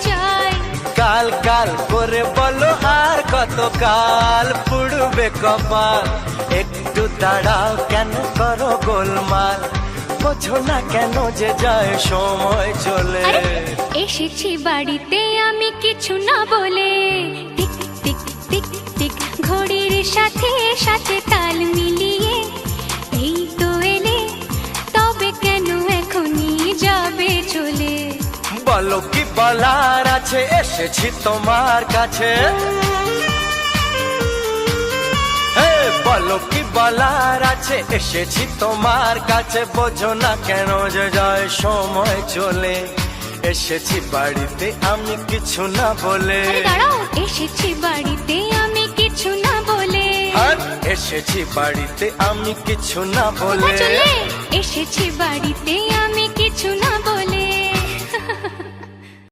যায়। কাল কাল করে বলো আর কত কাল পুড়বে কপাল, একটু দাঁড়াও কেন করো গোলমাল, বোঝো না কেন যে যায় সময় চলে। আরে, এসেছি বাড়িতে আমি কিছু না বলে, টিক টিক টিক টিক ঘড়ির সাথে সাথে তাল মিলিয়ে, এই তো এলে তবে কেন এখনই যাবে চলে। বলো কি বলার আছে, এসেছি তোমার কাছে। হে, বলো কি বলার আছে, এসেছি তোমার কাছে, বোঝো না কেন যে যায় সময় চলে। এসেছি বাড়িতে আমি কিছু না বলে। আরে দাঁড়াও, এসেছি বাড়িতে আমি কিছু না বলে। আর এসেছি বাড়িতে আমি কিছু না বলে। কোথায় চলে? এসেছি বাড়িতে আমি কিছু না বলে।